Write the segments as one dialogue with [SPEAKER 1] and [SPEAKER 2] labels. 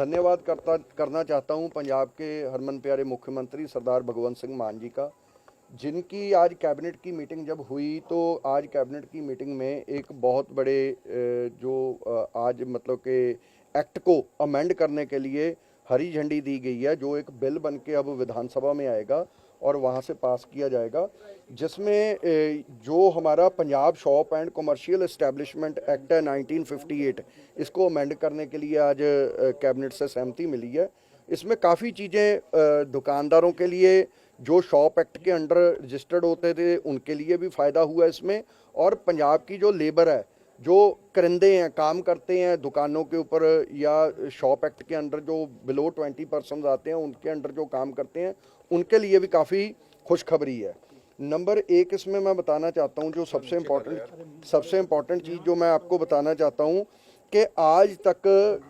[SPEAKER 1] धन्यवाद करना चाहता हूं पंजाब के हरमन प्यारे मुख्यमंत्री सरदार भगवंत सिंह मान जी का, जिनकी आज कैबिनेट की मीटिंग जब हुई तो आज कैबिनेट की मीटिंग में एक बहुत बड़े आज मतलब कि एक्ट को अमेंड करने के लिए हरी झंडी दी गई है, जो एक बिल बन के अब विधानसभा में आएगा और वहाँ से पास किया जाएगा, जिसमें जो हमारा Punjab shop and commercial establishment act है 1958, इसको अमेंड करने के लिए आज कैबिनेट से सहमति मिली है। इसमें काफ़ी चीज़ें दुकानदारों के लिए जो शॉप एक्ट के अंडर रजिस्टर्ड होते थे उनके लिए भी फ़ायदा हुआ इसमें, और पंजाब की जो लेबर है, जो करिंदे हैं, काम करते हैं दुकानों के ऊपर या शॉप एक्ट के अंडर जो बिलो 20% आते हैं उनके अंडर जो काम करते हैं, उनके लिए भी काफ़ी खुशखबरी है। नंबर एक इसमें मैं बताना चाहता हूं, जो सबसे इम्पॉर्टेंट चीज़ जो मैं आपको बताना चाहता हूं कि आज तक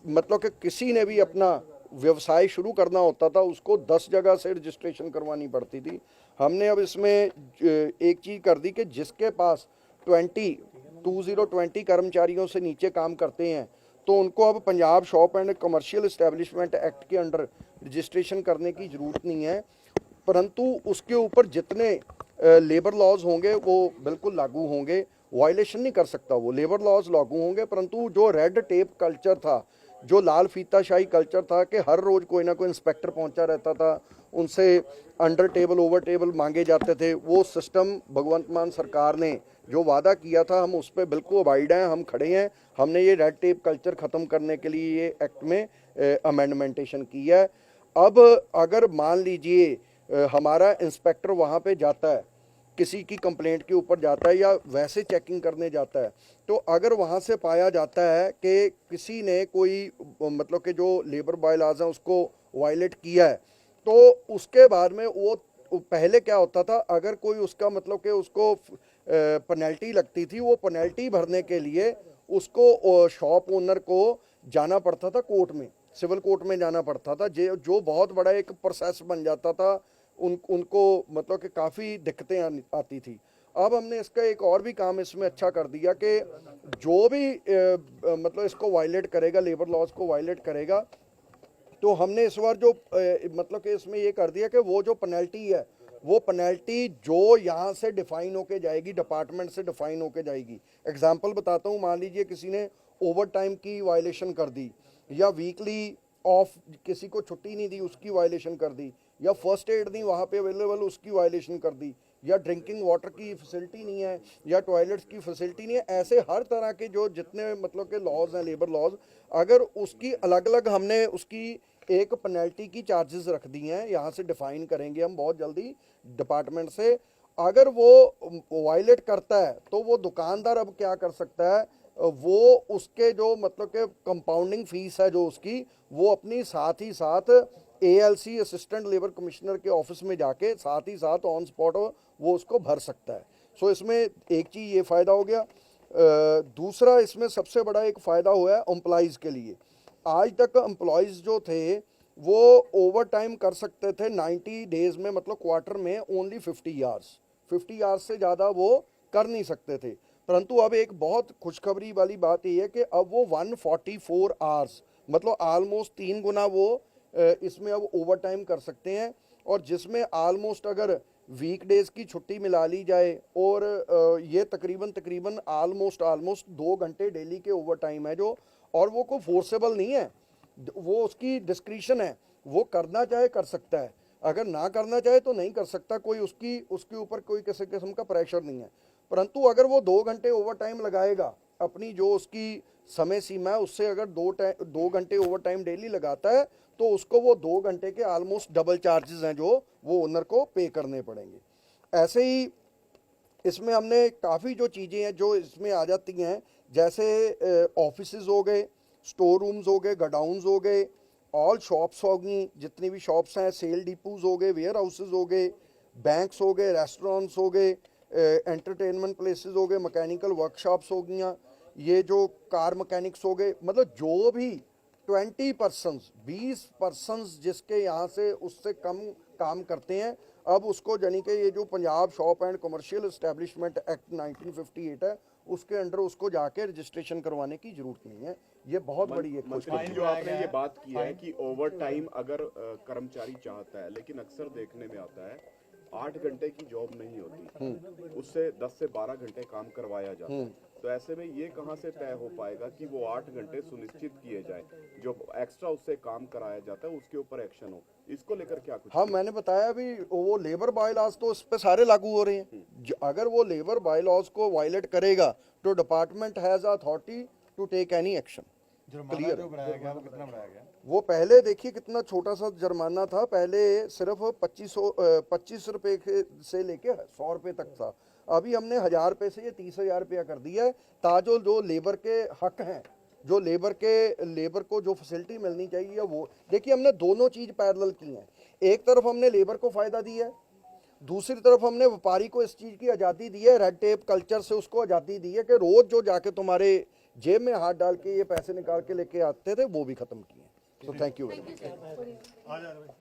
[SPEAKER 1] मतलब कि किसी ने भी अपना व्यवसाय शुरू करना होता था उसको 10 जगह से रजिस्ट्रेशन करवानी पड़ती थी। हमने अब इसमें एक चीज़ कर दी कि जिसके पास 20 कर्मचारियों से नीचे काम करते हैं तो उनको अब Punjab shop and commercial establishment act के अंडर रजिस्ट्रेशन करने की ज़रूरत नहीं है, परंतु उसके ऊपर जितने लेबर लॉज होंगे वो बिल्कुल लागू होंगे। वायलेशन नहीं कर सकता, वो लेबर लॉज लागू होंगे, परंतु जो रेड टेप कल्चर था, जो लाल फीताशाही कल्चर था कि हर रोज़ कोई ना कोई इंस्पेक्टर पहुंचा रहता था, उनसे अंडर टेबल ओवर टेबल मांगे जाते थे, वो सिस्टम भगवंत मान सरकार ने जो वादा किया था हम उस पर बिल्कुल अबाइड हैं, हम खड़े हैं। हमने ये रेड टेप कल्चर ख़त्म करने के लिए ये एक्ट में अमेंडमेंटेशन की है। अब अगर मान लीजिए हमारा इंस्पेक्टर वहाँ पे जाता है, किसी की कंप्लेंट के ऊपर जाता है या वैसे चेकिंग करने जाता है, तो अगर वहाँ से पाया जाता है कि किसी ने कोई मतलब कि जो लेबर बायलॉज हैं उसको वायलेट किया है, तो उसके बाद में वो पहले क्या होता था, अगर कोई उसका मतलब कि उसको पेनल्टी लगती थी, वो पेनल्टी भरने के लिए उसको शॉप ओनर को जाना पड़ता था कोर्ट में, सिविल कोर्ट में जाना पड़ता था, जो बहुत बड़ा एक प्रोसेस बन जाता था। उनको मतलब कि काफ़ी दिक्कतें आती थी। अब हमने इसका एक और भी काम इसमें अच्छा कर दिया कि जो भी मतलब इसको वायलेट करेगा, लेबर लॉज को वायलेट करेगा, तो हमने इस बार जो मतलब कि इसमें ये कर दिया कि वो जो पेनल्टी है, वो पेनल्टी जो यहाँ से डिफाइन होके जाएगी, डिपार्टमेंट से डिफाइन होके जाएगी। एग्जांपल बताता हूँ, मान लीजिए किसी ने ओवर टाइम की वायलेशन कर दी, या वीकली ऑफ किसी को छुट्टी नहीं दी उसकी वायलेशन कर दी, या फर्स्ट एड नहीं वहाँ पे अवेलेबल उसकी वायलेशन कर दी, या ड्रिंकिंग वाटर की फैसिलिटी नहीं है, या टॉयलेट्स की फैसिलिटी नहीं है, ऐसे हर तरह के जो जितने मतलब के लॉज हैं, लेबर लॉज, अगर उसकी अलग अलग हमने उसकी एक पेनल्टी की चार्जेस रख दी हैं, यहाँ से डिफाइन करेंगे हम बहुत जल्दी डिपार्टमेंट से। अगर वो वायलेट करता है तो वो दुकानदार अब क्या कर सकता है, वो उसके जो मतलब के कंपाउंडिंग फीस है जो उसकी, वो अपनी साथ ही साथ ALC असिस्टेंट लेबर कमिश्नर के ऑफिस में जाके साथ ही साथ ऑन स्पॉट वो उसको भर सकता है। सो इसमें एक चीज़ ये फ़ायदा हो गया। दूसरा इसमें सबसे बड़ा एक फ़ायदा हुआ है एम्प्लॉइज़ के लिए। आज तक एम्प्लॉइज़ जो थे वो ओवर टाइम कर सकते थे 90 डेज़ में, मतलब क्वार्टर में ओनली 50 आवर्स से ज़्यादा वो कर नहीं सकते थे, परंतु अब एक बहुत खुशखबरी वाली बात यह है कि अब वो 144 आवर्स मतलब ऑलमोस्ट 3 गुना वो इसमें अब ओवर टाइम कर सकते हैं, और जिसमें ऑलमोस्ट अगर वीकडेज़ की छुट्टी मिला ली जाए और ये तकरीबन ऑलमोस्ट 2 घंटे डेली के ओवर टाइम है जो, और वो कोई फोर्सेबल नहीं है, वो उसकी डिस्क्रिशन है, वो करना चाहे कर सकता है, अगर ना करना चाहे तो नहीं कर सकता, कोई उसके ऊपर कोई किसी किस्म का प्रेशर नहीं है। परंतु अगर वो 2 घंटे ओवर टाइम लगाएगा, अपनी जो उसकी समय सीमा है उससे अगर 2 घंटे ओवर टाइम डेली लगाता है, तो उसको वो 2 घंटे के ऑलमोस्ट डबल चार्जेस हैं जो वो ओनर को पे करने पड़ेंगे। ऐसे ही इसमें हमने काफ़ी जो चीज़ें हैं जो इसमें आ जाती हैं, जैसे ऑफिसेज हो गए, स्टोर रूम्स हो गए, गडाउन्स हो गए, ऑल शॉप्स होगी, जितनी भी शॉप्स हैं, सेल डिपोज हो गए, वेयर हाउसेज हो गए, बैंक्स हो गए, रेस्टोरेंट्स हो गए, एंटरटेनमेंट प्लेसेस हो गए, मैकेनिकल वर्कशॉप्स हो गई, ये जो कार मैकेनिक्स हो गए, मतलब जो भी 20% जिसके यहाँ से उससे कम काम करते हैं, अब उसको यानी कि ये जो Punjab shop and commercial establishment act 1958 है उसके अंडर उसको जाके रजिस्ट्रेशन करवाने की जरूरत नहीं है। ये बहुत बड़ी एक
[SPEAKER 2] मंत्री जी, जो आपने ये बात की है कि ओवर टाइम अगर कर्मचारी चाहता है, लेकिन अक्सर देखने में आता है 8 घंटे की जॉब नहीं होती, उससे 10 से 12 घंटे काम करवाया जाता है। तो ऐसे में ये कहाँ से तय हो पाएगा कि वो 8 घंटे सुनिश्चित किए जाए, जो एक्स्ट्रा उससे काम कराया जाता है उसके ऊपर एक्शन हो, इसको लेकर क्या कुछ?
[SPEAKER 1] हाँ, मैंने बताया भी वो लेबर बाय लॉज तो उस पर सारे लागू हो रहे हैं। अगर वो लेबर बाय लॉज को वायलेट करेगा तो department has authority to take any action. Clear? वो पहले देखिए कितना छोटा सा जुर्माना था, पहले सिर्फ 25 रुपए से लेके 100 रुपए तक था। अभी हमने 1000 रुपए से ये 30,000 रुपया कर दिया है, ताजो जो लेबर के हक हैं, जो लेबर को जो फैसिलिटी मिलनी चाहिए वो देखिए हमने दोनों चीज पैरेलल की हैं। एक तरफ हमने लेबर को फायदा दिया है, दूसरी तरफ हमने व्यापारी को इस चीज की आज़ादी दी है, रेड टेप कल्चर से उसको आज़ादी दी है कि रोज जो जाके तुम्हारे जेब में हाथ डाल के ये पैसे निकाल के लेके आते थे वो भी खत्म किए। तो थैंक यू।